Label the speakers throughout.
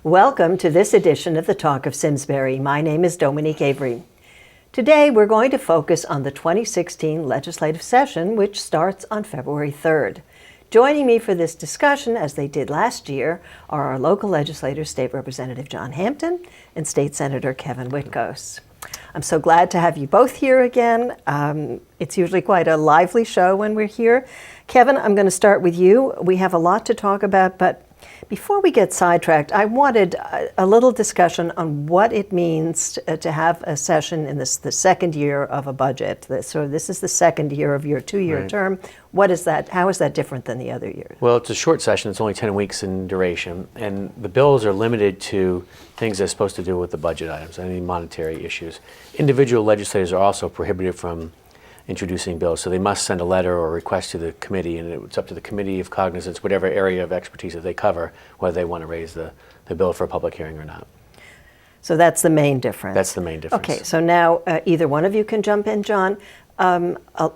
Speaker 1: Welcome to this edition of the Talk of Simsbury. My name is Dominique Avery. Today we're going to focus on the 2016 legislative session, which starts on February 3rd. Joining me for this discussion, as they did last year, are our local legislators, State Representative John Hampton and State Senator Kevin Witkos. I'm so glad to have you both here again. It's usually quite a lively show when we're here. Kevin, I'm going to start with you. We have a lot to talk about, but before we get sidetracked, I wanted a little discussion on what it means to have a session in the second year of a budget. So this is the second year of your two-year term. What is that? How is that different than the other years?
Speaker 2: Well, it's a short session. It's only 10 weeks in duration, and the bills are limited to things they're supposed to do with the budget items, any monetary issues. Individual legislators are also prohibited from introducing bills, so they must send a letter or request to the committee, and it's up to the committee of cognizance, whatever area of expertise that they cover, whether they want to raise the bill for a public hearing or not.
Speaker 1: So that's the main difference.
Speaker 2: That's the main difference.
Speaker 1: Okay, so now either one of you can jump in, John.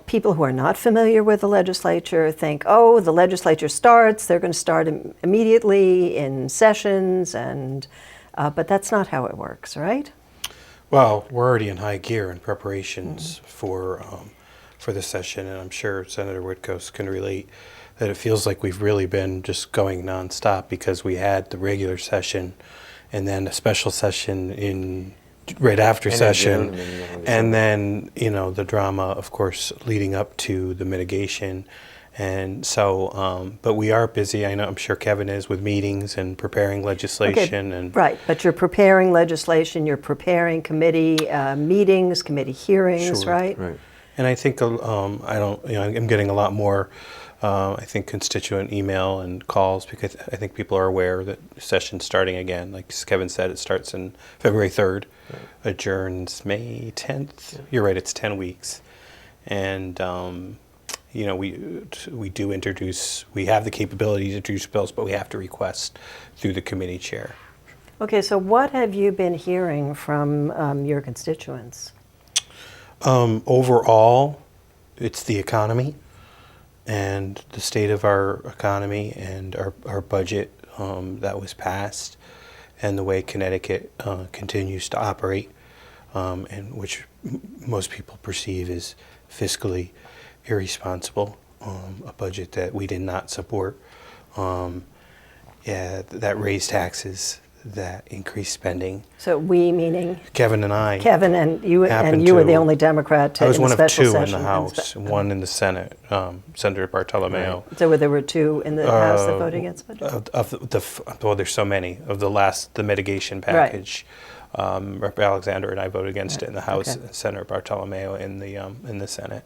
Speaker 1: People who are not familiar with the legislature think, oh, the legislature starts, they're going to start immediately in sessions, and but that's not how it works, right?
Speaker 3: Well, we're already in high gear in preparations for the session, and I'm sure Senator Witkos can relate that it feels like we've really been just going nonstop because we had the regular session and then a special session right after session, and then the drama, of course, leading up to the mitigation. And so, but we are busy. I'm sure Kevin is, with meetings and preparing legislation.
Speaker 1: Okay, right, but you're preparing legislation, you're preparing committee meetings, committee hearings,
Speaker 3: Sure.
Speaker 1: right?
Speaker 3: Right. And I think I'm getting a lot more, I think, constituent email and calls, because I think people are aware that the session's starting again. Like Kevin said, it starts on February 3rd, adjourns May 10th. You're right, it's 10 weeks. And we do introduce, we have the capability to introduce bills, but we have to request through the committee chair.
Speaker 1: Okay, so what have you been hearing from your constituents?
Speaker 3: Overall, it's the economy and the state of our economy and our budget that was passed, and the way Connecticut continues to operate, and which most people perceive as fiscally irresponsible, a budget that we did not support, that raised taxes, that increased spending.
Speaker 1: So we meaning?
Speaker 3: Kevin and I.
Speaker 1: Kevin and you were the only Democrat
Speaker 3: I was
Speaker 1: in
Speaker 3: one
Speaker 1: the
Speaker 3: of
Speaker 1: special
Speaker 3: two
Speaker 1: session.
Speaker 3: in the House, one in the Senate, Senator Bartolomeo.
Speaker 1: Right. So there were two in the House that voted against the budget?
Speaker 3: Well, there's so many. Of the mitigation package, Rep. Alexander and I voted against it in the House, Senator Bartolomeo in the Senate.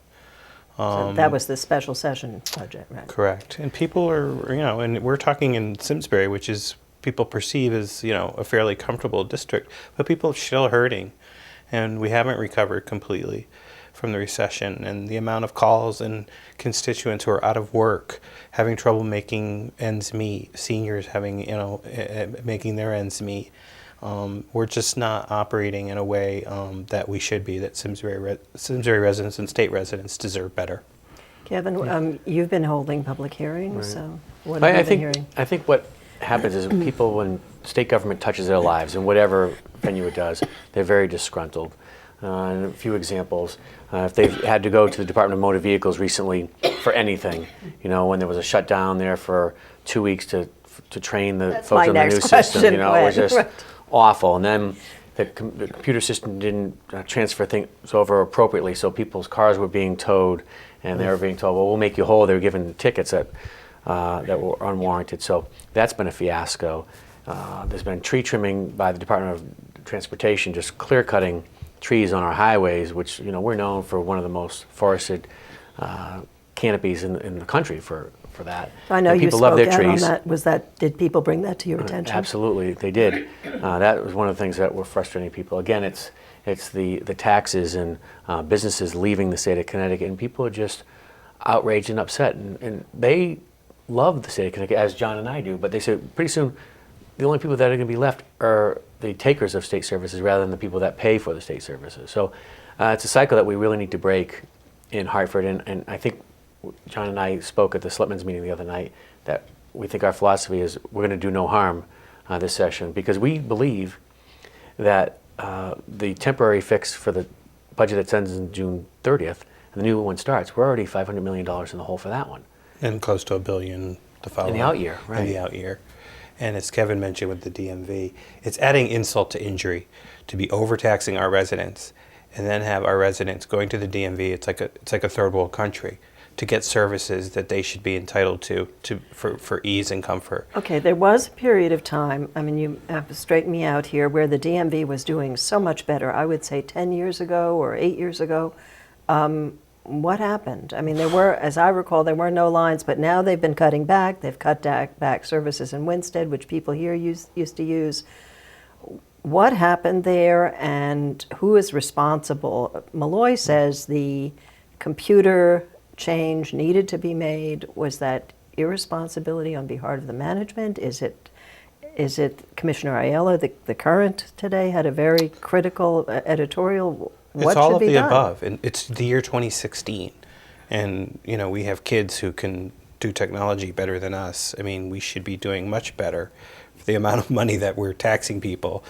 Speaker 1: So that was the special session budget, right?
Speaker 3: Correct. And people are, and we're talking in Simsbury, which is people perceive as, a fairly comfortable district, but people are still hurting, and we haven't recovered completely from the recession. And the amount of calls and constituents who are out of work, having trouble making ends meet, seniors having, making their ends meet. We're just not operating in a way that we should be, that Simsbury residents and state residents deserve better.
Speaker 1: Kevin, you've been holding public hearings, so what have you been hearing?
Speaker 2: I think what happens is people, when state government touches their lives, in whatever venue it does, they're very disgruntled. And a few examples, if they've had to go to the Department of Motor Vehicles recently for anything, when there was a shutdown there for 2 weeks to train the folks on the new system, it was just awful. And then the computer system didn't transfer things over appropriately, so people's cars were being towed, and they were being told, well, we'll make you whole. They were given tickets that were unwarranted. So that's been a fiasco. There's been tree trimming by the Department of Transportation, just clear cutting trees on our highways, which we're known for one of the most forested canopies in the country for that.
Speaker 1: I know
Speaker 2: and
Speaker 1: you
Speaker 2: people
Speaker 1: spoke
Speaker 2: love their
Speaker 1: out
Speaker 2: trees.
Speaker 1: on that. Did people bring that to your attention?
Speaker 2: Absolutely, they did. That was one of the things that were frustrating people. Again, it's It's the taxes and businesses leaving the state of Connecticut, and people are just outraged and upset. And they love the state of Connecticut, as John and I do, but they say pretty soon the only people that are going to be left are the takers of state services rather than the people that pay for the state services. So it's a cycle that we really need to break in Hartford, and I think John and I spoke at the Selectmen's meeting the other night that we think our philosophy is we're going to do no harm this session, because we believe that the temporary fix for the budget that ends in June 30th and the new one starts, we're already $500 million in the hole for that one.
Speaker 3: And close to $1 billion the following.
Speaker 2: In the out year, right.
Speaker 3: In the out year. And as Kevin mentioned with the DMV, it's adding insult to injury to be overtaxing our residents and then have our residents going to the DMV. It's like a third world country to get services that they should be entitled to for ease and comfort.
Speaker 1: Okay, there was a period of time, I mean, you have to straighten me out here, where the DMV was doing so much better. I would say 10 years ago or 8 years ago. What happened? I mean, there were, as I recall, there were no lines, but now they've been cutting back. They've cut back services in Winstead, which people here used to use. What happened there, and who is responsible? Malloy says the computer change needed to be made. Was that irresponsibility on behalf of the management? Is it Commissioner Ayala, the current today, had a very critical editorial? What
Speaker 3: It's all
Speaker 1: should
Speaker 3: of
Speaker 1: be
Speaker 3: the
Speaker 1: done?
Speaker 3: above, and it's the year 2016, and we have kids who can do technology better than us. I mean, we should be doing much better for the amount of money that we're taxing people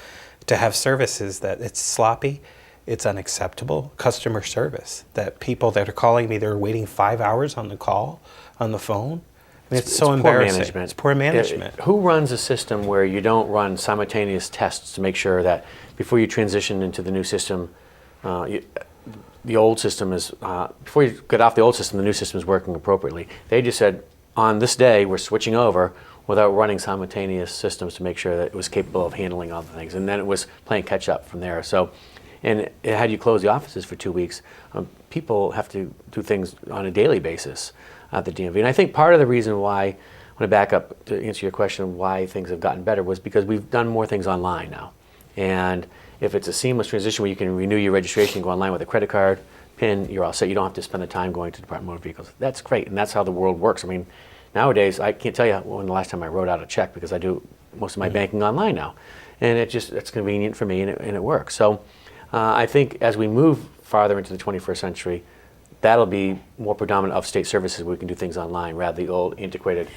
Speaker 3: to have services that it's sloppy, it's unacceptable. Customer service, that people that are calling me, they're waiting 5 hours on the call on the phone. I mean, it's so embarrassing.
Speaker 2: Poor management.
Speaker 3: It's poor management.
Speaker 2: Who runs a system where you don't run simultaneous tests to make sure that before you transition into the new system, the old system is, before you get off the old system, the new system is working appropriately? They just said, on this day, we're switching over without running simultaneous systems to make sure that it was capable of handling all the things. And then it was playing catch up from there. So, and had you close the offices for 2 weeks, people have to do things on a daily basis at the DMV. And I think part of the reason why, I want to back up to answer your question, why things have gotten better, was because we've done more things online now. And if it's a seamless transition where you can renew your registration, go online with a credit card, PIN, you're all set. You don't have to spend the time going to the Department of Motor Vehicles. That's great, and that's how the world works. I mean, nowadays, I can't tell you when the last time I wrote out a check, because I do most of my banking online now. And it's convenient for me, and it works. So I think as we move farther into the 21st century, that'll be more predominant of state services where we can do things online rather than the old antiquated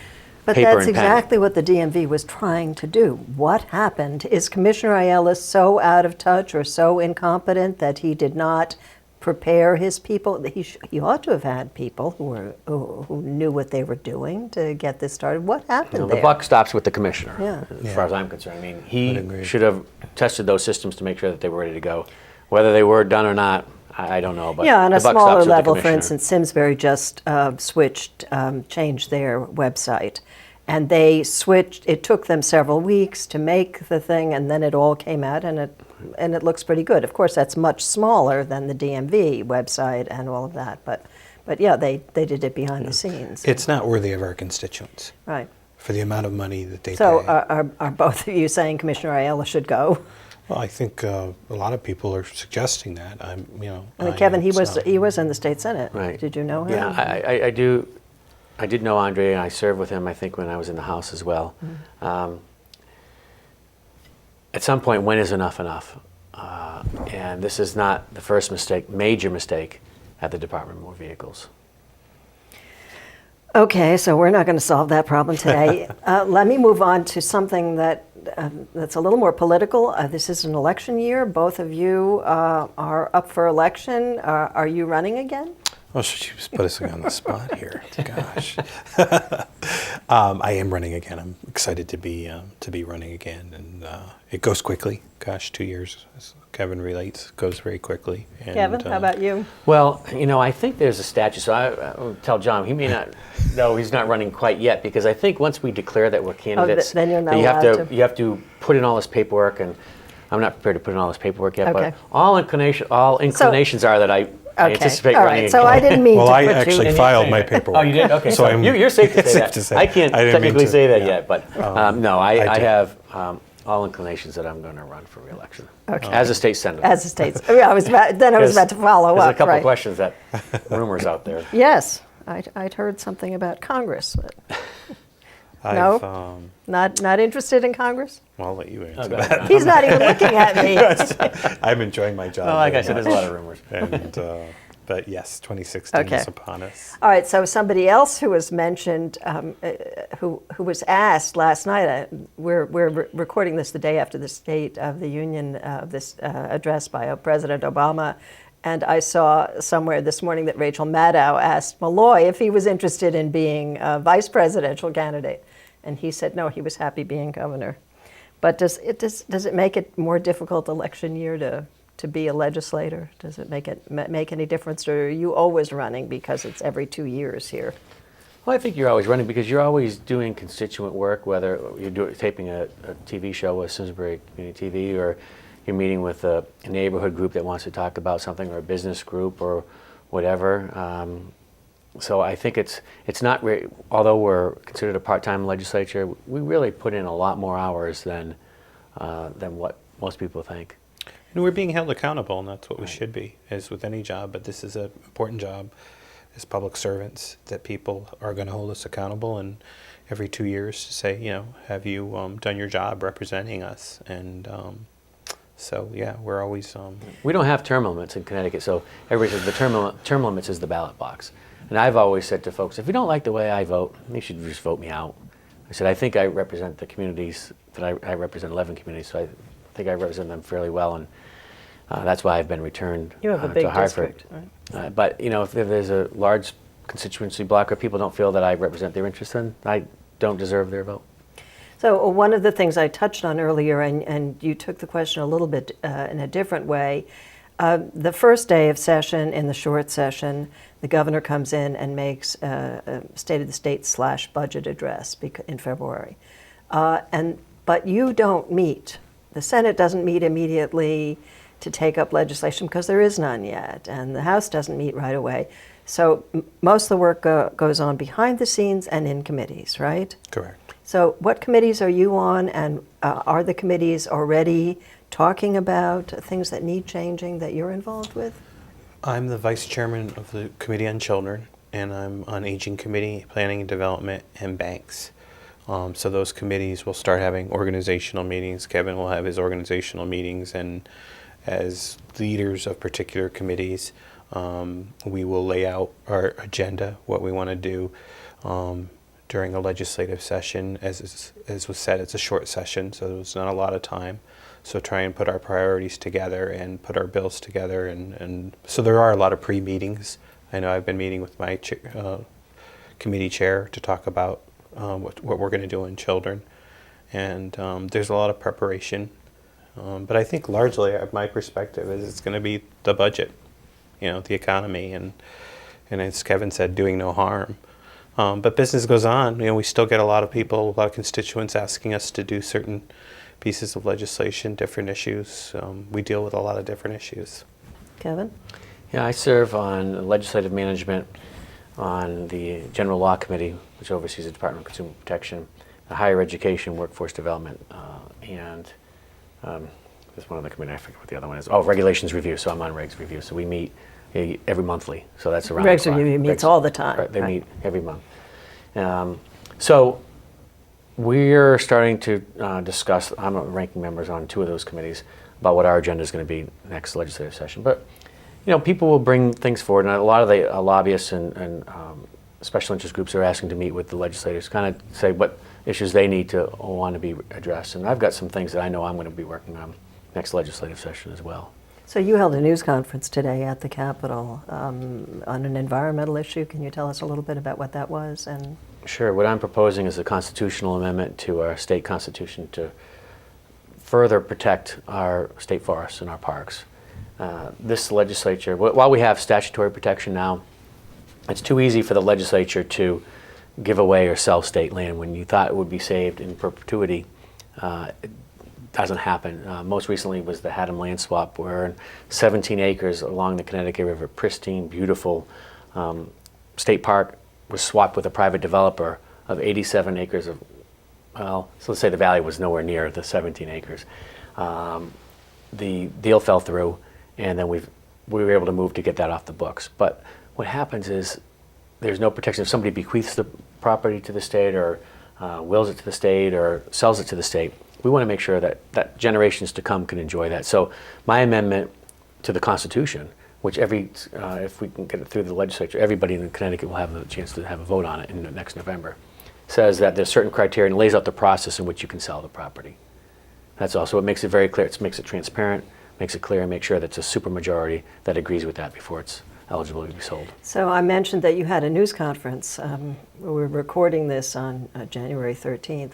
Speaker 1: But
Speaker 2: paper
Speaker 1: that's
Speaker 2: and pen.
Speaker 1: exactly what the DMV was trying to do. What happened? Is Commissioner Ayala so out of touch or so incompetent that he did not prepare his people? He ought to have had people who knew what they were doing to get this started. What happened
Speaker 2: The
Speaker 1: there?
Speaker 2: buck stops with the commissioner,
Speaker 1: Yeah.
Speaker 2: as far as I'm concerned. I mean,
Speaker 3: Would
Speaker 2: he
Speaker 3: agree.
Speaker 2: should have tested those systems to make sure that they were ready to go. Whether they were done or not, I don't know. But
Speaker 1: Yeah, on
Speaker 2: the
Speaker 1: a
Speaker 2: buck
Speaker 1: smaller
Speaker 2: stops with the
Speaker 1: level, for
Speaker 2: commissioner.
Speaker 1: instance, Simsbury just changed their website. And they switched, it took them several weeks to make the thing, and then it all came out, and it looks pretty good. Of course, that's much smaller than the DMV website and all of that, but yeah, they did it behind the scenes.
Speaker 3: It's not worthy of our constituents
Speaker 1: Right.
Speaker 3: for the amount of money that they
Speaker 1: So
Speaker 3: pay.
Speaker 1: are both of you saying Commissioner Ayala should go?
Speaker 3: Well, I think a lot of people are suggesting that.
Speaker 1: I mean, Kevin, he was in the state senate.
Speaker 2: Right.
Speaker 1: Did you know him?
Speaker 2: Yeah, I do. I did know Andre, and I served with him, I think, when I was in the House as well. At some point, when is enough enough? And this is not the first major mistake at the Department of Motor Vehicles.
Speaker 1: Okay, so we're not going to solve that problem today. Let me move on to something that's a little more political. This is an election year. Both of you are up for election. Are you running again?
Speaker 3: Oh, she just put us on the spot here. Gosh. I am running again. I'm excited to be running again, and it goes quickly. Gosh, 2 years, as Kevin relates, goes very quickly. And,
Speaker 1: Kevin, how about you?
Speaker 2: Well, I think there's a statute, so I'll tell John, he may not know he's not running quite yet, because I think once we declare that we're candidates,
Speaker 1: then you're not
Speaker 2: you have
Speaker 1: allowed to.
Speaker 2: You have to put in all this paperwork, and I'm not prepared to put in all this paperwork yet,
Speaker 1: Okay.
Speaker 2: but all inclinations are that I anticipate
Speaker 1: all
Speaker 2: running
Speaker 1: right. So
Speaker 2: again.
Speaker 1: I didn't mean
Speaker 3: Well,
Speaker 1: to
Speaker 3: I
Speaker 1: put you
Speaker 3: actually
Speaker 1: in.
Speaker 3: filed my paperwork.
Speaker 2: Oh, you did? Okay,
Speaker 3: So
Speaker 2: so
Speaker 3: I'm-
Speaker 2: you're safe to
Speaker 3: it's
Speaker 2: say
Speaker 3: safe
Speaker 2: that.
Speaker 3: to say.
Speaker 2: I can't
Speaker 3: I didn't mean
Speaker 2: technically
Speaker 3: to,
Speaker 2: say that
Speaker 3: yeah.
Speaker 2: yet, but no, I
Speaker 3: did.
Speaker 2: have all inclinations that I'm going to run for re-election
Speaker 1: Okay.
Speaker 2: as a state senator.
Speaker 1: As a state, I was about to follow
Speaker 2: There's
Speaker 1: up.
Speaker 2: a couple
Speaker 1: right.
Speaker 2: of questions that rumors out there.
Speaker 1: Yes, I'd heard something about Congress, but
Speaker 3: I've,
Speaker 1: no? Not interested in Congress?
Speaker 3: Well, I'll let you answer
Speaker 2: go
Speaker 3: that.
Speaker 2: ahead.
Speaker 1: He's not even looking at me.
Speaker 3: I'm enjoying my job.
Speaker 2: Well, like I
Speaker 3: very
Speaker 2: said, there's a
Speaker 3: much.
Speaker 2: lot of rumors.
Speaker 3: And, but yes, 2016
Speaker 1: Okay.
Speaker 3: is upon us.
Speaker 1: All right, so somebody else who was mentioned, who was asked last night, we're recording this the day after the State of the Union, this address by President Obama, and I saw somewhere this morning that Rachel Maddow asked Malloy if he was interested in being a vice presidential candidate, and he said no, he was happy being governor. But does it make it more difficult election year to be a legislator? Does it make any difference, or are you always running because it's every 2 years here?
Speaker 2: Well, I think you're always running because you're always doing constituent work, whether you're taping a TV show with Simsbury Community TV, or you're meeting with a neighborhood group that wants to talk about something, or a business group, or whatever. So I think it's not although we're considered a part-time legislature, we really put in a lot more hours than what most people think.
Speaker 3: And we're being held accountable, and that's what we should be, as with any job. But this is an important job as public servants, that people are going to hold us accountable, and every 2 years to say, have you done your job representing us? And so, yeah, we're always...
Speaker 2: We don't have term limits in Connecticut, so everybody says the term limits is the ballot box. And I've always said to folks, if you don't like the way I vote, you should just vote me out. I said, I think I represent the communities that I represent 11 communities, so I think I represent them fairly well, and that's why I've been returned
Speaker 1: You have a
Speaker 2: to
Speaker 1: big
Speaker 2: Hartford.
Speaker 1: district, right?
Speaker 2: But if there's a large constituency block where people don't feel that I represent their interests, then I don't deserve their vote.
Speaker 1: So one of the things I touched on earlier, and you took the question a little bit in a different way, the first day of session, in the short session, the governor comes in and makes a State of the State / budget address in February. But you don't meet. The Senate doesn't meet immediately to take up legislation because there is none yet, and the House doesn't meet right away. So most of the work goes on behind the scenes and in committees, right?
Speaker 3: Correct.
Speaker 1: So what committees are you on, and are the committees already talking about things that need changing that you're involved with?
Speaker 3: I'm the vice chairman of the Committee on Children, and I'm on Aging Committee, Planning and Development, and Banks. So those committees will start having organizational meetings. Kevin will have his organizational meetings, and as leaders of particular committees, we will lay out our agenda, what we want to do during a legislative session. As was said, it's a short session, so there's not a lot of time. So try and put our priorities together and put our bills together. And so there are a lot of pre-meetings. I know I've been meeting with my committee chair to talk about what we're going to do in children. And there's a lot of preparation. But I think largely, my perspective is it's going to be the budget, the economy, and as Kevin said, doing no harm. But business goes on. We still get a lot of people, a lot of constituents asking us to do certain pieces of legislation, different issues. We deal with a lot of different issues.
Speaker 1: Kevin?
Speaker 2: Yeah, I serve on legislative management on the General Law Committee, which oversees the Department of Consumer Protection, the Higher Education, Workforce Development, and there's one other committee, I forget what the other one is. Oh, Regulations Review, so I'm on Regs Review. So we meet every monthly, so that's around
Speaker 1: Regs
Speaker 2: the clock.
Speaker 1: Review meets all the time.
Speaker 2: Right, they meet every month. So we're starting to discuss, I'm ranking members on 2 of those committees, about what our agenda is going to be next legislative session. But, people will bring things forward, and a lot of the lobbyists and special interest groups are asking to meet with the legislators, kind of say what issues they need to want to be addressed. And I've got some things that I know I'm going to be working on next legislative session as well.
Speaker 1: So you held a news conference today at the Capitol on an environmental issue. Can you tell us a little bit about what that was? And
Speaker 2: Sure. What I'm proposing is a constitutional amendment to our state constitution to further protect our state forests and our parks. This legislature, while we have statutory protection now, it's too easy for the legislature to give away or sell state land when you thought it would be saved in perpetuity. It doesn't happen. Most recently was the Hampton land swap, where 17 acres along the Connecticut River, pristine, beautiful state park, was swapped with a private developer of 87 acres of well, so let's say the valley was nowhere near the 17 acres. The deal fell through, and then we were able to move to get that off the books. But what happens is there's no protection. If somebody bequeaths the property to the state or wills it to the state or sells it to the state, we want to make sure that generations to come can enjoy that. So my amendment to the Constitution, which if we can get it through the legislature, everybody in Connecticut will have a chance to have a vote on it in next November, says that there's certain criteria and lays out the process in which you can sell the property. That's also what makes it very clear. It makes it transparent, makes it clear, and make sure that it's a supermajority that agrees with that before it's eligible to be sold.
Speaker 1: So I mentioned that you had a news conference. We're recording this on January 13th,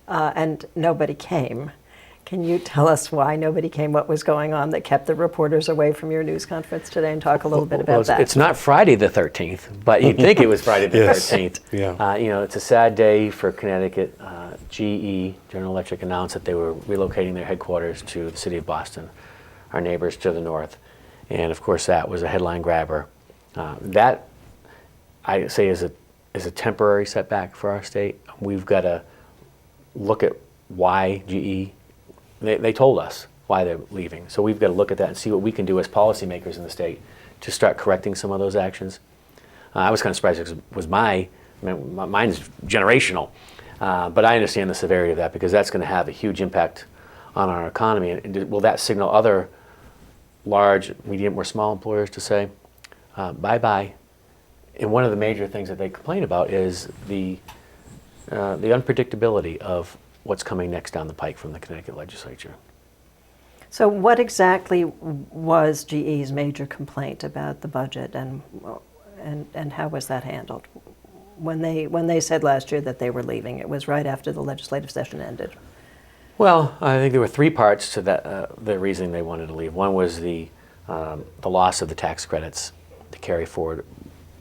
Speaker 1: and nobody came. Can you tell us why nobody came, what was going on that kept the reporters away from your news conference today, and talk a little bit about that?
Speaker 2: It's not Friday the 13th, but you'd think it was Friday the 13th.
Speaker 3: Yeah.
Speaker 2: It's a sad day for Connecticut. GE, General Electric, announced that they were relocating their headquarters to the city of Boston, our neighbors to the north. And of course, that was a headline grabber. That, I say, is a temporary setback for our state. We've got to look at why GE, they told us why they're leaving. So we've got to look at that and see what we can do as policymakers in the state to start correcting some of those actions. I was kind of surprised because it was mine's generational. But I understand the severity of that because that's going to have a huge impact on our economy. And will that signal other large, medium, or small employers to say, bye-bye? And one of the major things that they complain about is the unpredictability of what's coming next down the pike from the Connecticut legislature.
Speaker 1: So what exactly was GE's major complaint about the budget, and how was that handled? When they said last year that they were leaving, it was right after the legislative session ended.
Speaker 2: Well, I think there were three parts to that. The reason they wanted to leave. One was the loss of the tax credits to carry forward.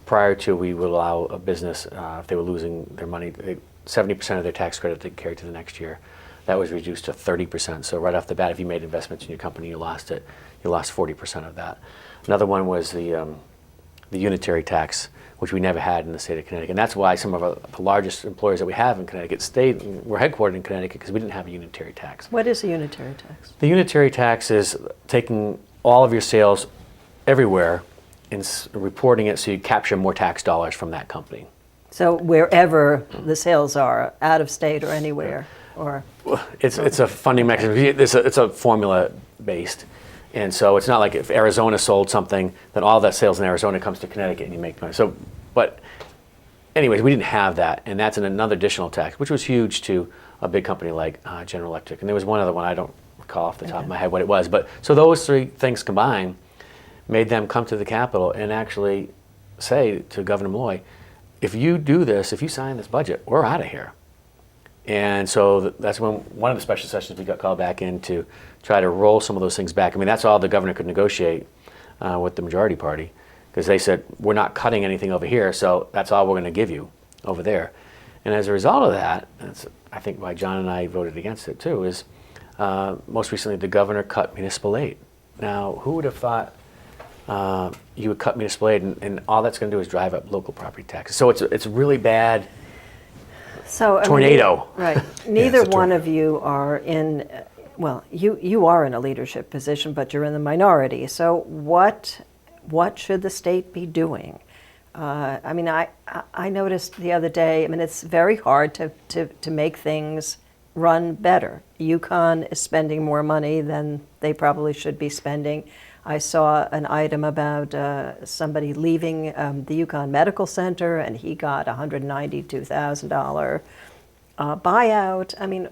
Speaker 2: Prior to, we would allow a business if they were losing their money, 70% of their tax credit they carry to the next year. That was reduced to 30%. So right off the bat, if you made investments in your company, you lost it. You lost 40% of that. Another one was the unitary tax, which we never had in the state of Connecticut. And that's why some of the largest employers that we have in Connecticut were headquartered in Connecticut, because we didn't have a unitary tax.
Speaker 1: What is a unitary tax?
Speaker 2: The unitary tax is taking all of your sales everywhere and reporting it so you capture more tax dollars from that company.
Speaker 1: So wherever the sales are, out of state or anywhere, or?
Speaker 2: It's a funding mechanism. It's a formula based. And so it's not like if Arizona sold something, then all that sales in Arizona comes to Connecticut and you make money. So, but anyways, we didn't have that. And that's another additional tax, which was huge to a big company like General Electric. And there was one other one, I don't recall off the top of my head what it was. But so those three things combined made them come to the Capitol and actually say to Governor Malloy, if you do this, if you sign this budget, we're out of here. And so that's when one of the special sessions we got called back in to try to roll some of those things back. I mean, that's all the governor could negotiate with the majority party, because they said, we're not cutting anything over here, so that's all we're going to give you over there. And as a result of that, that's, I think why John and I voted against it too, is most recently the governor cut municipal aid. Now, who would have thought you would cut municipal aid, and all that's going to do is drive up local property taxes. So it's really bad.
Speaker 1: So,
Speaker 2: tornado.
Speaker 1: Right. Neither one of you are in, well, you are in a leadership position, but you're in the minority. So what should the state be doing? I mean, I noticed the other day, I mean, it's very hard to make things run better. UConn is spending more money than they probably should be spending. I saw an item about somebody leaving the UConn Medical Center, and he got a $192,000 buyout. I mean,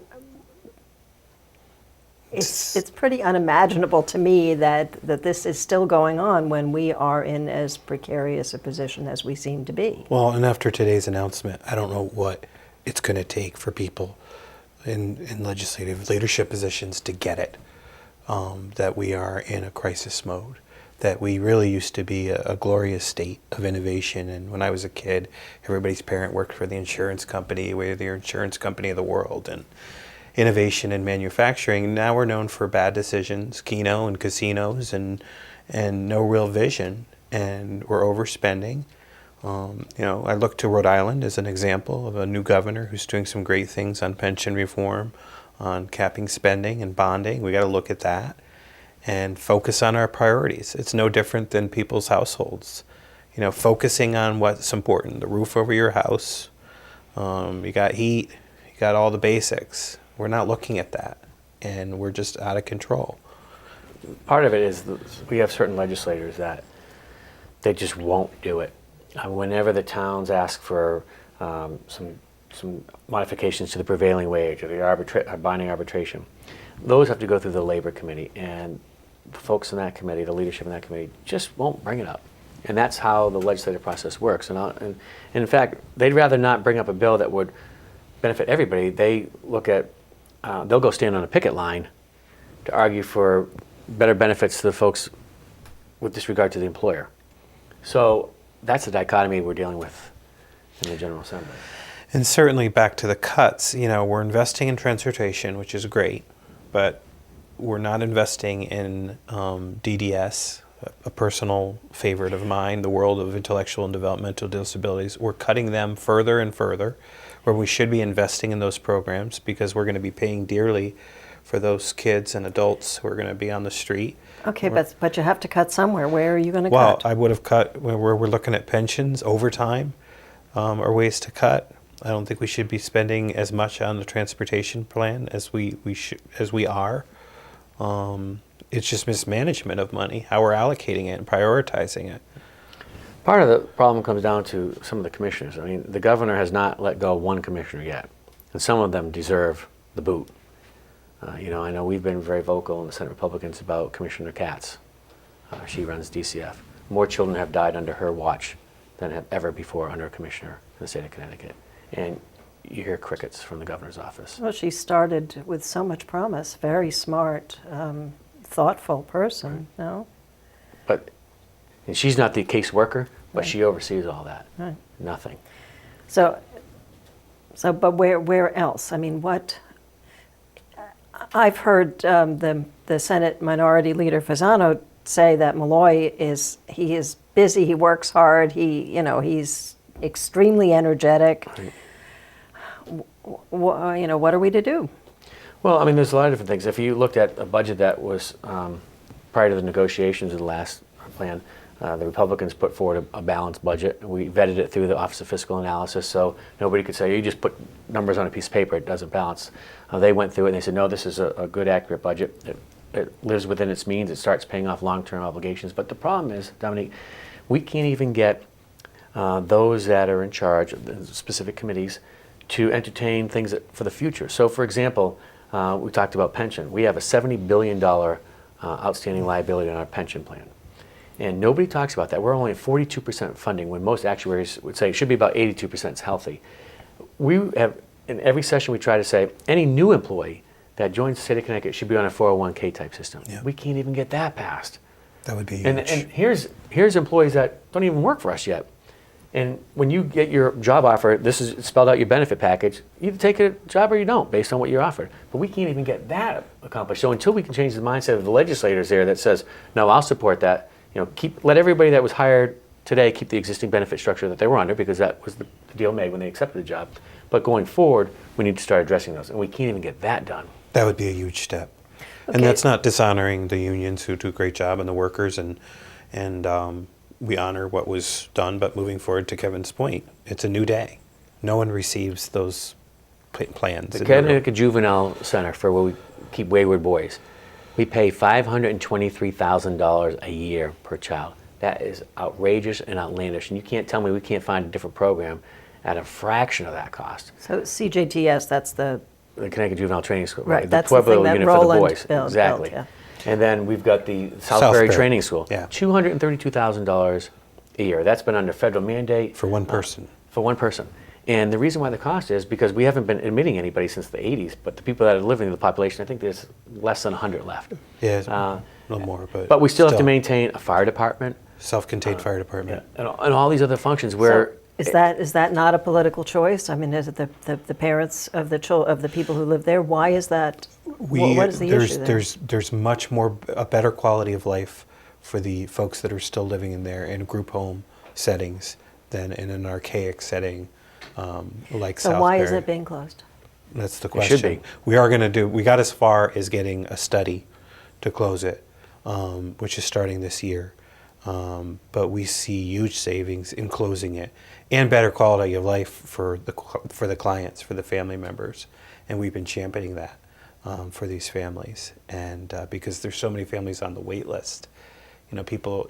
Speaker 1: it's pretty unimaginable to me that this is still going on when we are in as precarious a position as we seem to be.
Speaker 3: Well, and after today's announcement, I don't know what it's going to take for people in legislative leadership positions to get it. That we are in a crisis mode, that we really used to be a glorious state of innovation. And when I was a kid, everybody's parent worked for the insurance company. We're the insurance company of the world, and innovation and manufacturing. Now we're known for bad decisions, Keno and casinos, and no real vision. And we're overspending. I look to Rhode Island as an example of a new governor who's doing some great things on pension reform, on capping spending and bonding. We got to look at that and focus on our priorities. It's no different than people's households. Focusing on what's important, the roof over your house, you got heat, you got all the basics. We're not looking at that, and we're just out of control.
Speaker 2: Part of it is we have certain legislators that they just won't do it. Whenever the towns ask for some modifications to the prevailing wage or the binding arbitration, those have to go through the labor committee, and the folks in that committee, the leadership in that committee, just won't bring it up. And that's how the legislative process works. And in fact, they'd rather not bring up a bill that would benefit everybody. They look at, they'll go stand on a picket line to argue for better benefits to the folks with disregard to the employer. So that's the dichotomy we're dealing with in the General Assembly.
Speaker 3: And certainly back to the cuts, we're investing in transportation, which is great, but we're not investing in DDS, a personal favorite of mine, the world of intellectual and developmental disabilities. We're cutting them further and further, where we should be investing in those programs, because we're going to be paying dearly for those kids and adults who are going to be on the street.
Speaker 1: Okay, but you have to cut somewhere. Where are you going to
Speaker 3: Well,
Speaker 1: cut?
Speaker 3: I would have cut where we're looking at pensions, overtime, are ways to cut. I don't think we should be spending as much on the transportation plan as we are. It's just mismanagement of money, how we're allocating it and prioritizing it.
Speaker 2: Part of the problem comes down to some of the commissioners. I mean, the governor has not let go of one commissioner yet, and some of them deserve the boot. I know we've been very vocal in the Senate Republicans about Commissioner Katz. She runs DCF. More children have died under her watch than have ever before under a commissioner in the state of Connecticut. And you hear crickets from the governor's office.
Speaker 1: Well, she started with so much promise. Very smart, thoughtful person, no?
Speaker 2: And she's not the caseworker, but
Speaker 1: Right.
Speaker 2: she oversees all that.
Speaker 1: Right.
Speaker 2: Nothing.
Speaker 1: So, but where else? I mean, what? I've heard the Senate Minority Leader Fasano say that Malloy is busy. He works hard. He's extremely energetic.
Speaker 2: Right.
Speaker 1: What are we to do?
Speaker 2: Well, I mean, there's a lot of different things. If you looked at a budget that was prior to the negotiations of the last plan, the Republicans put forward a balanced budget. We vetted it through the Office of Fiscal Analysis, so nobody could say, you just put numbers on a piece of paper, it doesn't balance. They went through it and they said, no, this is a good, accurate budget. It lives within its means. It starts paying off long-term obligations. But the problem is, Dominique, we can't even get those that are in charge of the specific committees to entertain things for the future. So, for example, we talked about pension. We have a $70 billion outstanding liability on our pension plan. And nobody talks about that. We're only at 42% funding when most actuaries would say it should be about 82% is healthy. We have, in every session we try to say, any new employee that joins the state of Connecticut should be on a 401k type system.
Speaker 3: Yeah.
Speaker 2: We can't even get that passed.
Speaker 3: That would be huge.
Speaker 2: And here's employees that don't even work for us yet. And when you get your job offer, this is spelled out your benefit package. You either take a job or you don't, based on what you're offered. But we can't even get that accomplished. So until we can change the mindset of the legislators there that says, no, I'll support that. Let everybody that was hired today keep the existing benefit structure that they were under, because that was the deal made when they accepted the job. But going forward, we need to start addressing those, and we can't even get that done.
Speaker 3: That would be a huge step.
Speaker 1: Okay.
Speaker 3: And that's not dishonoring the unions who do a great job and the workers, and we honor what was done. But moving forward, to Kevin's point, it's a new day. No one receives those plans.
Speaker 2: The Connecticut Juvenile Center, for where we keep wayward boys, we pay $523,000 a year per child. That is outrageous and outlandish, and you can't tell me we can't find a different program at a fraction of that cost.
Speaker 1: So CJTS, that's the
Speaker 2: Connecticut Juvenile Training School,
Speaker 1: Right,
Speaker 2: The
Speaker 1: that's the
Speaker 2: 12
Speaker 1: thing
Speaker 2: level
Speaker 1: that
Speaker 2: unit for the
Speaker 1: Roland
Speaker 2: boys.
Speaker 1: built,
Speaker 2: Exactly.
Speaker 1: yeah.
Speaker 2: And then we've got the Southbury Training School,
Speaker 3: yeah.
Speaker 2: $232,000 a year. That's been under federal mandate.
Speaker 3: For one person.
Speaker 2: For one person. And the reason why the cost is because we haven't been admitting anybody since the 80s, but the people that are living in the population, I think there's less than 100 left.
Speaker 3: Yeah, a little more,
Speaker 2: But we still have to maintain a fire department.
Speaker 3: Self-contained fire department.
Speaker 2: And all these other functions where...
Speaker 1: Is that not a political choice? I mean, is it the parents of the people who live there? Why is that? What is the issue there?
Speaker 3: There's much more, a better quality of life for the folks that are still living in there in group home settings than in an archaic setting like
Speaker 1: So
Speaker 3: Southbury.
Speaker 1: why is it being closed?
Speaker 3: That's the
Speaker 2: It
Speaker 3: question.
Speaker 2: should be.
Speaker 3: We got as far as getting a study to close it, which is starting this year. But we see huge savings in closing it and better quality of life for the clients, for the family members. And we've been championing that for these families. And because there's so many families on the wait list, people,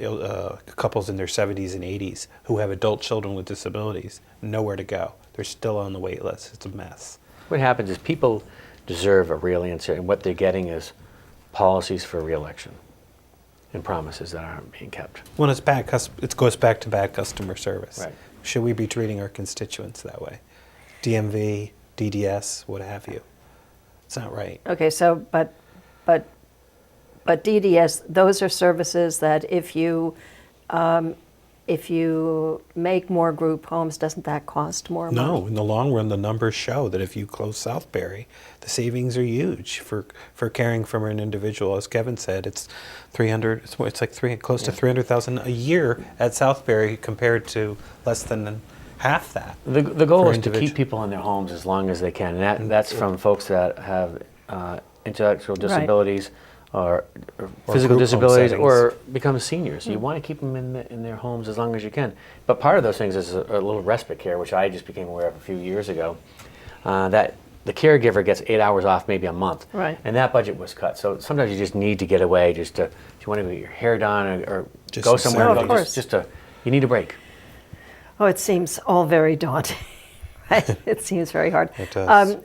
Speaker 3: couples in their 70s and 80s who have adult children with disabilities, nowhere to go. They're still on the wait list. It's a mess.
Speaker 2: What happens is people deserve a real answer, and what they're getting is policies for re-election and promises that aren't being kept.
Speaker 3: Well, it goes back to bad customer service.
Speaker 2: Right.
Speaker 3: Should we be treating our constituents that way? DMV, DDS, what have you. It's not right.
Speaker 1: Okay, so, but DDS, those are services that if you make more group homes, doesn't that cost more money?
Speaker 3: No, in the long run, the numbers show that if you close Southbury, the savings are huge for caring for an individual. As Kevin said, it's close to $300,000 a year at Southbury compared to less than half that.
Speaker 2: The goal
Speaker 3: for
Speaker 2: is to
Speaker 3: individual.
Speaker 2: keep people in their homes as long as they can, and that's from folks that have intellectual disabilities or physical
Speaker 3: group home
Speaker 2: disabilities
Speaker 3: settings.
Speaker 2: or become seniors. You want to keep them in their homes as long as you can. But part of those things is a little respite care, which I just became aware of a few years ago, that the caregiver gets 8 hours off maybe a month.
Speaker 1: Right.
Speaker 2: And that budget was cut. So sometimes you just need to get away, if you want to get your hair done or
Speaker 3: Just
Speaker 2: go
Speaker 3: some
Speaker 2: somewhere,
Speaker 1: sanity. Of course.
Speaker 2: you need a break.
Speaker 1: Oh, it seems all very daunting. Right? It seems very hard.
Speaker 3: It does.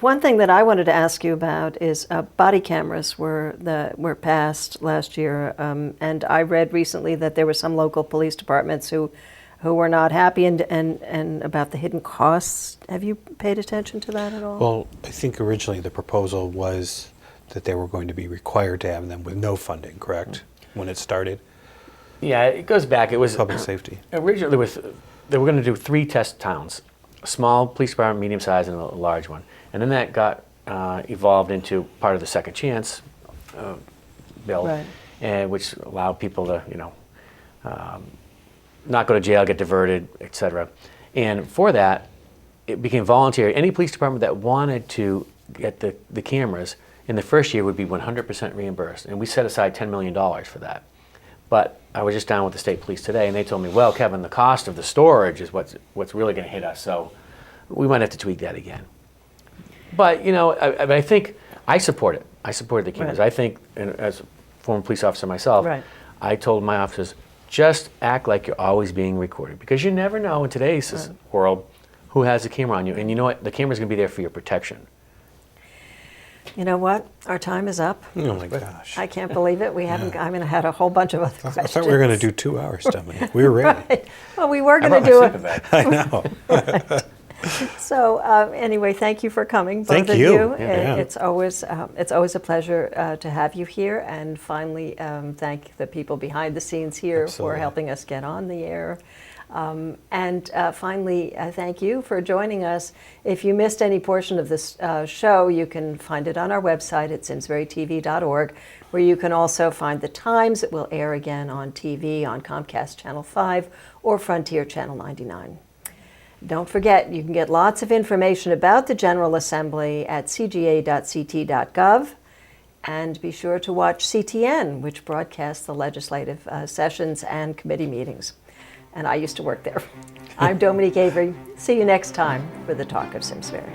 Speaker 1: One thing that I wanted to ask you about is body cameras were passed last year, and I read recently that there were some local police departments who were not happy and about the hidden costs. Have you paid attention to that at all?
Speaker 3: Well, I think originally the proposal was that they were going to be required to have them with no funding, correct? When it started,
Speaker 2: Yeah, it goes back. It was
Speaker 3: public safety.
Speaker 2: originally they were going to do 3 test towns: a small police department, medium size, and a large one. And then that got evolved into part of the Second Chance bill,
Speaker 1: Right.
Speaker 2: and which allowed people to not go to jail, get diverted, etc. And for that, it became voluntary. Any police department that wanted to get the cameras in the first year would be 100% reimbursed. And we set aside $10 million for that. But I was just down with the state police today, and they told me, well, Kevin, the cost of the storage is what's really going to hit us. So we might have to tweak that again. But, I think I support it. I supported the cameras.
Speaker 1: Right.
Speaker 2: I think, and as a former police officer myself,
Speaker 1: Right.
Speaker 2: I told my officers, just act like you're always being recorded, because you never know in today's world who has a camera on you. And you know what? The camera's going to be there for your protection.
Speaker 1: You know what? Our time is up.
Speaker 3: Oh my gosh.
Speaker 1: I can't believe it. We haven't. I had a whole bunch of other questions.
Speaker 3: I thought we were going to do 2 hours, Dominic. We were ready.
Speaker 1: Right. Well, we were
Speaker 2: I
Speaker 1: going to
Speaker 2: brought my
Speaker 1: do
Speaker 2: sleeping
Speaker 1: it.
Speaker 2: bag.
Speaker 3: I know.
Speaker 1: So anyway, thank you for coming, both
Speaker 3: Thank
Speaker 1: of
Speaker 3: you.
Speaker 1: you.
Speaker 3: Yeah.
Speaker 1: It's always a pleasure to have you here, and finally thank the people behind the scenes here
Speaker 3: Absolutely.
Speaker 1: for helping us get on the air. And finally, thank you for joining us. If you missed any portion of this show, you can find it on our website at simsburytv.org, where you can also find the times it will air again on TV on Comcast Channel 5 or Frontier Channel 99. Don't forget, you can get lots of information about the General Assembly at cga.ct.gov. And be sure to watch CTN, which broadcasts the legislative sessions and committee meetings. And I used to work there. I'm Dominique Avery. See you next time for the Talk of Simsbury.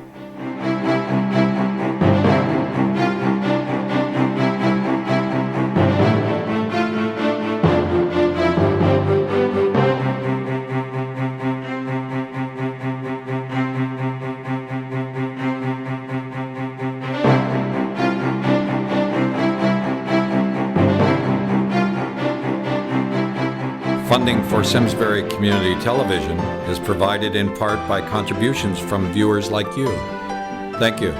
Speaker 4: Funding for Simsbury Community Television is provided in part by contributions from viewers like you. Thank you.